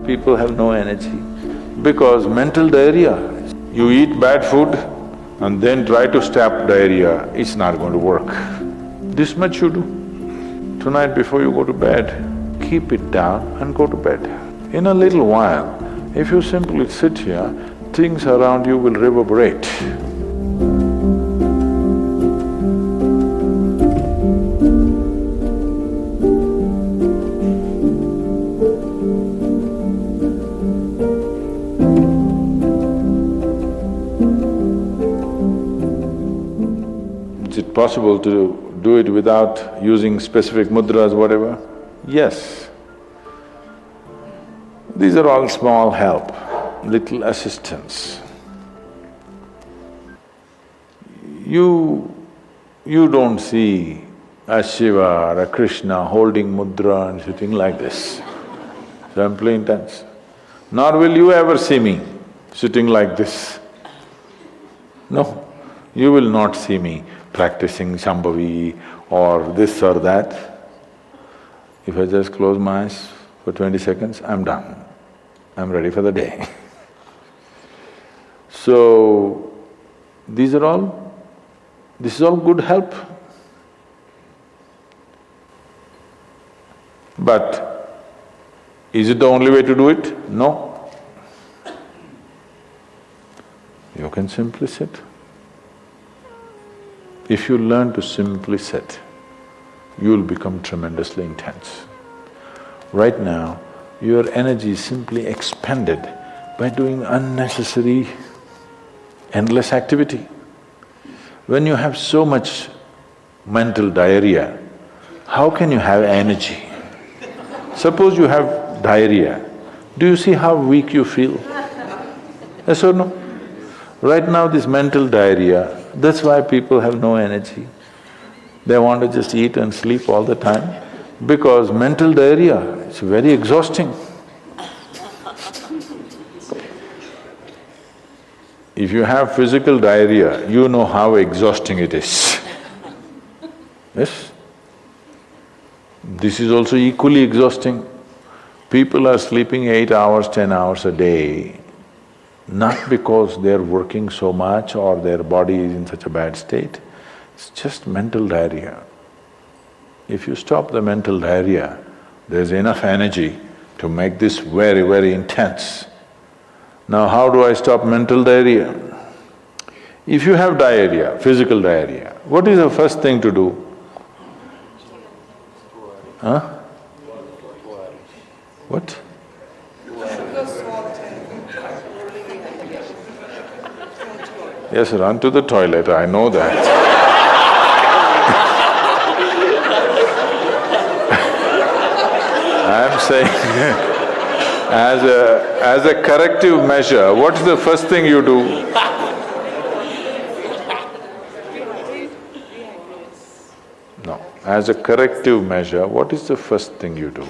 people have no energy? Because mental diarrhea. You eat bad food and then try to stop diarrhea, it's not going to work. This much you do. Tonight before you go to bed, keep it down and go to bed. In a little while, if you simply sit here, things around you will reverberate. Is it possible to do it without using specific mudras, whatever? Yes. These are all small help, little assistance. You don't see a Shiva or a Krishna holding mudra and sitting like this, simply intense. Nor will you ever see me sitting like this. No, you will not see me practicing Shambhavi or this or that. If I just close my eyes for 20 seconds, I'm done. I'm ready for the day. So, this is all good help. But is it the only way to do it? No. You can simply sit. If you learn to simply sit, you'll become tremendously intense. Right now, your energy is simply expended by doing unnecessary, endless activity. When you have so much mental diarrhea, how can you have energy? Suppose you have diarrhea, do you see how weak you feel? Yes or no? Right now this mental diarrhea, that's why people have no energy. They want to just eat and sleep all the time because mental diarrhea is very exhausting. If you have physical diarrhea, you know how exhausting it is. Yes? This is also equally exhausting. People are sleeping 8 hours, 10 hours a day, not because they're working so much or their body is in such a bad state, it's just mental diarrhea. If you stop the mental diarrhea, there's enough energy to make this very, very intense. Now how do I stop mental diarrhea? If you have diarrhea, physical diarrhea, what is the first thing to do? Huh? What? Yes, run to the toilet, I know that. I'm saying as a corrective measure, what's the first thing you do? No, as a corrective measure, what is the first thing you do?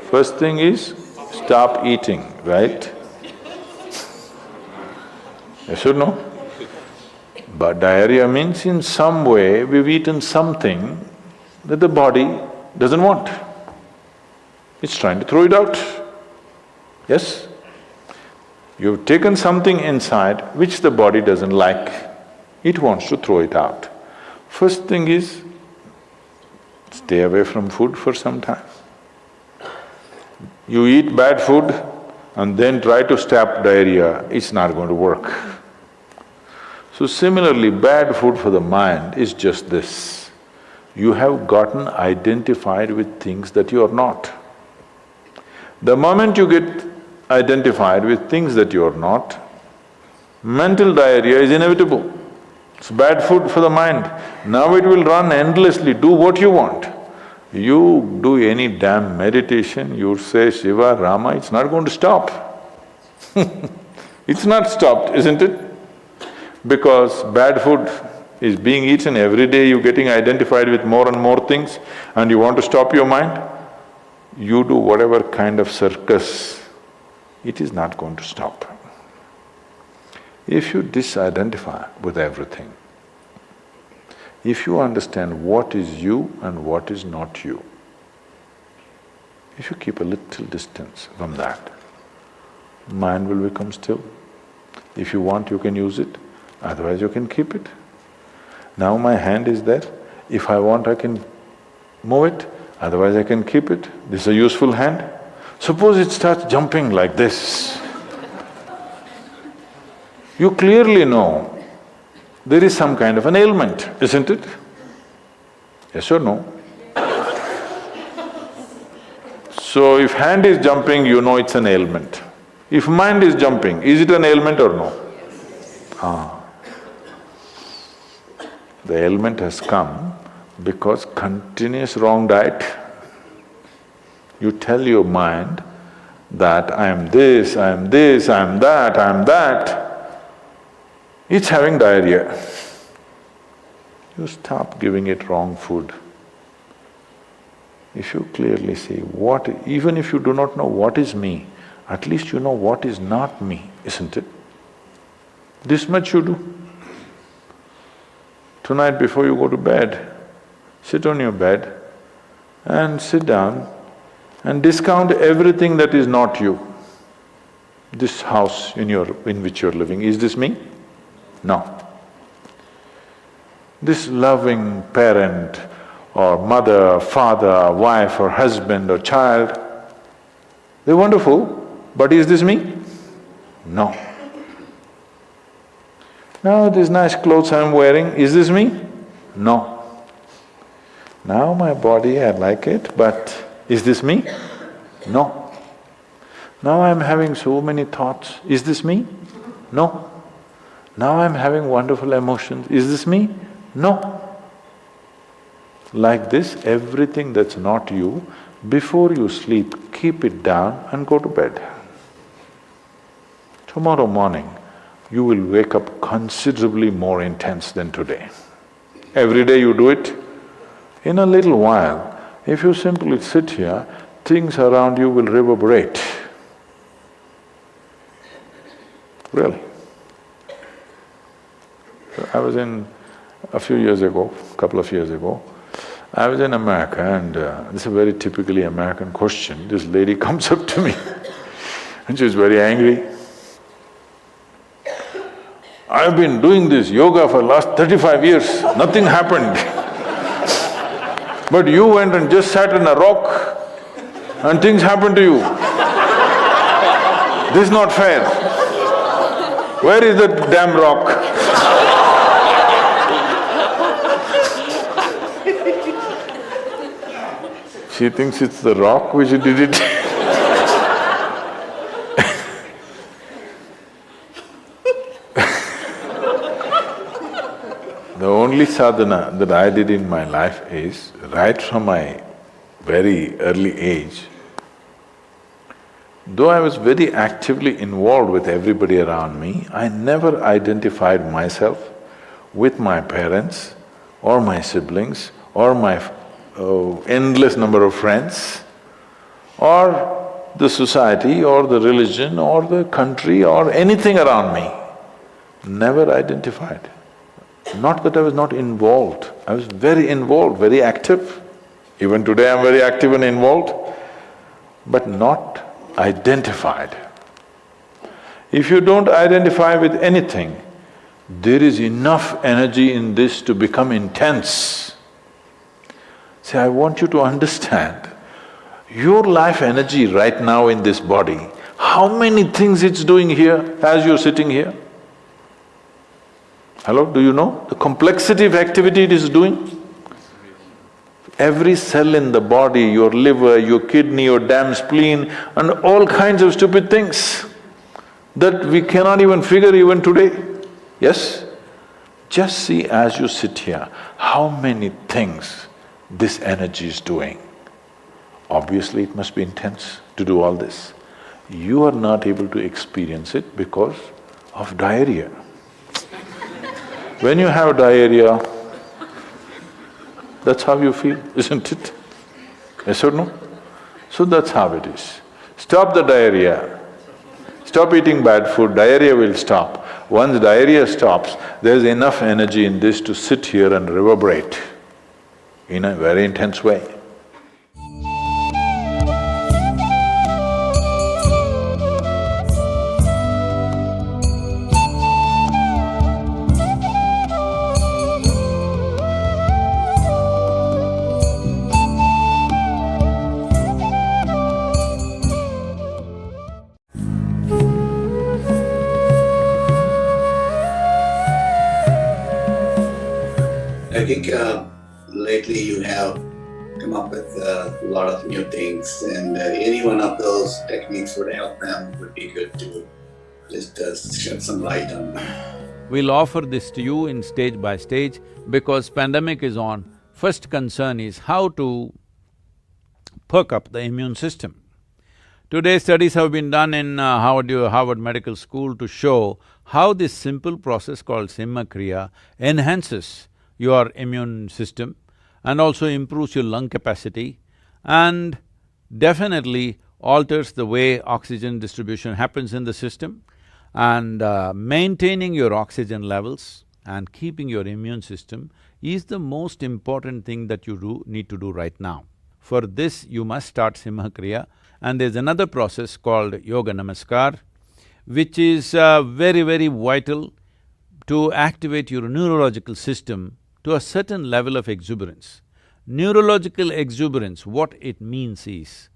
First thing is stop eating, right? Yes or no? But diarrhea means in some way we've eaten something that the body doesn't want. It's trying to throw it out. Yes? You've taken something inside which the body doesn't like, it wants to throw it out. First thing is, stay away from food for some time. You eat bad food and then try to stop diarrhea, it's not going to work. So similarly, bad food for the mind is just this. You have gotten identified with things that you are not. The moment you get identified with things that you are not, mental diarrhea is inevitable. It's bad food for the mind. Now it will run endlessly, do what you want. You do any damn meditation, you say Shiva, Rama, it's not going to stop. It's not stopped, isn't it? Because bad food is being eaten every day, you're getting identified with more and more things and you want to stop your mind, you do whatever kind of circus, it is not going to stop. If you disidentify with everything, if you understand what is you and what is not you, If you keep a little distance from that, mind will become still. If you want, you can use it, otherwise you can keep it. Now my hand is there, if I want I can move it, otherwise I can keep it. This is a useful hand. Suppose it starts jumping like this. You clearly know there is some kind of an ailment, isn't it? Yes or no? So if hand is jumping, you know it's an ailment. If mind is jumping, is it an ailment or no? The ailment has come because continuous wrong diet. You tell your mind that I am this, I am this, I am that, I am that. It's having diarrhea. You stop giving it wrong food. If you clearly see what… even if you do not know what is me, at least you know what is not me, isn't it? This much you do. Tonight before you go to bed, sit on your bed and sit down and discount everything that is not you. This house in which you're living, is this me? No. This loving parent or mother, father, wife or husband or child, they're wonderful, but is this me? No. Now these nice clothes I'm wearing, is this me? No. Now my body, I like it, but is this me? No. Now I'm having so many thoughts, is this me? No. Now I'm having wonderful emotions, is this me? No. Like this, everything that's not you, before you sleep, keep it down and go to bed. Tomorrow morning, you will wake up considerably more intense than today. Every day you do it. In a little while, if you simply sit here, things around you will reverberate. Really. So I was in… a few years ago, couple of years ago, I was in America and this is a very typically American question. This lady comes up to me and she's very angry. I've been doing this yoga for last 35 years, nothing happened. But you went and just sat on a rock and things happened to you. This is not fair. Where is the damn rock? She thinks it's the rock which did it. The only sadhana that I did in my life is, right from my very early age, though I was very actively involved with everybody around me, I never identified myself with my parents or my siblings or my endless number of friends or the society or the religion or the country or anything around me. Never identified. Not that I was not involved, I was very involved, very active. Even today I'm very active and involved, but not identified. If you don't identify with anything, there is enough energy in this to become intense. See, I want you to understand, your life energy right now in this body, how many things it's doing here as you're sitting here? Hello, do you know the complexity of activity it is doing? Every cell in the body, your liver, your kidney, your damn spleen and all kinds of stupid things that we cannot even figure even today. Yes? Just see as you sit here, how many things this energy is doing. Obviously it must be intense to do all this. You are not able to experience it because of diarrhea. When you have diarrhea, that's how you feel, isn't it? Yes or no? So that's how it is. Stop the diarrhea. Stop eating bad food, diarrhea will stop. Once diarrhea stops, there's enough energy in this to sit here and reverberate in a very intense way. I think lately you have come up with a lot of new things, and any one of those techniques would help them would be good to just shed some light on that. We'll offer this to you in stage by stage because pandemic is on. First concern is how to perk up the immune system. Today studies have been done in Harvard Medical School to show how this simple process called Simha Kriya enhances your immune system and also improves your lung capacity and definitely alters the way oxygen distribution happens in the system and maintaining your oxygen levels and keeping your immune system is the most important thing that you need to do right now. For this, you must start Simha Kriya, and there's another process called Yoga Namaskar, which is very, very vital to activate your neurological system to a certain level of exuberance. Neurological exuberance, what it means is,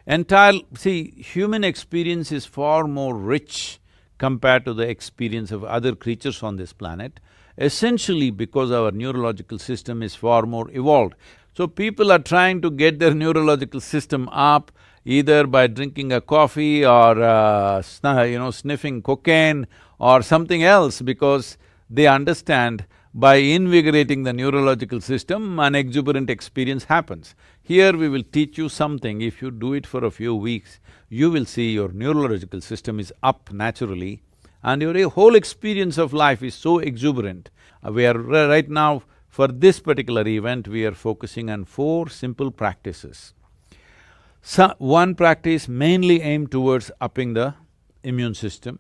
human experience is far more rich compared to the experience of other creatures on this planet, essentially because our neurological system is far more evolved. So people are trying to get their neurological system up either by drinking a coffee or sniffing cocaine or something else because they understand by invigorating the neurological system, an exuberant experience happens. Here we will teach you something, if you do it for a few weeks, you will see your neurological system is up naturally and your whole experience of life is so exuberant. We are right now, for this particular event, we are focusing on 4 simple practices. One practice mainly aimed towards upping the immune system.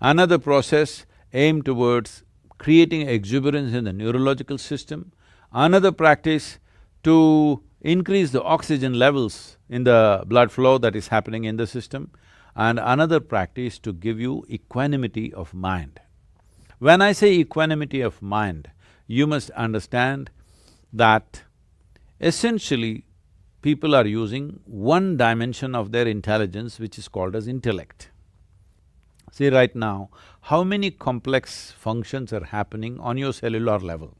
Another process aimed towards creating exuberance in the neurological system. Another practice to increase the oxygen levels in the blood flow that is happening in the system. And another practice to give you equanimity of mind. When I say equanimity of mind, you must understand that essentially people are using one dimension of their intelligence which is called as intellect. See right now, how many complex functions are happening on your cellular level?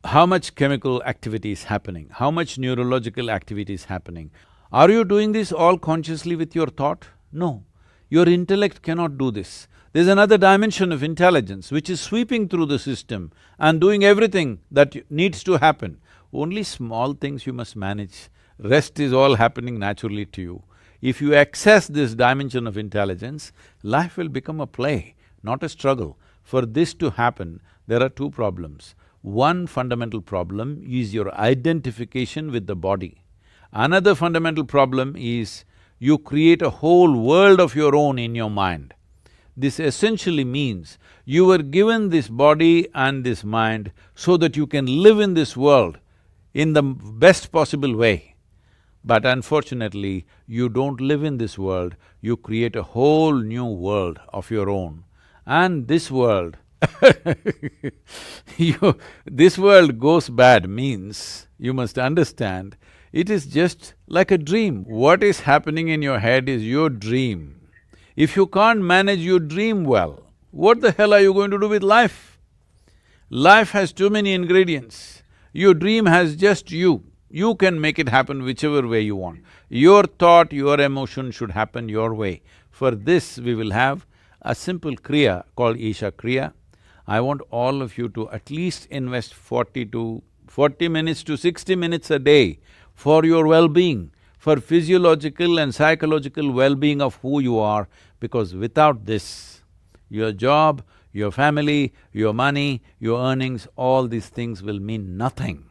How much chemical activity is happening? How much neurological activity is happening? Are you doing this all consciously with your thought? No. Your intellect cannot do this. There's another dimension of intelligence which is sweeping through the system and doing everything that needs to happen. Only small things you must manage, rest is all happening naturally to you. If you access this dimension of intelligence, life will become a play, not a struggle. For this to happen, there are 2 problems. One fundamental problem is your identification with the body. Another fundamental problem is you create a whole world of your own in your mind. This essentially means you were given this body and this mind so that you can live in this world in the best possible way. But unfortunately, you don't live in this world, you create a whole new world of your own. And this world this world goes bad means, you must understand, it is just like a dream. What is happening in your head is your dream. If you can't manage your dream well, what the hell are you going to do with life? Life has too many ingredients. Your dream has just you. You can make it happen whichever way you want. Your thought, your emotion should happen your way. For this, we will have a simple kriya called Isha Kriya. I want all of you to at least invest 40 minutes to 60 minutes a day for your well-being, for physiological and psychological well-being of who you are, because without this, your job, your family, your money, your earnings, all these things will mean nothing,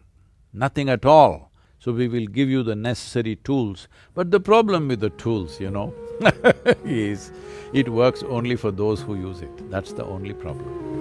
nothing at all. So we will give you the necessary tools, but the problem with the tools, is it works only for those who use it, that's the only problem.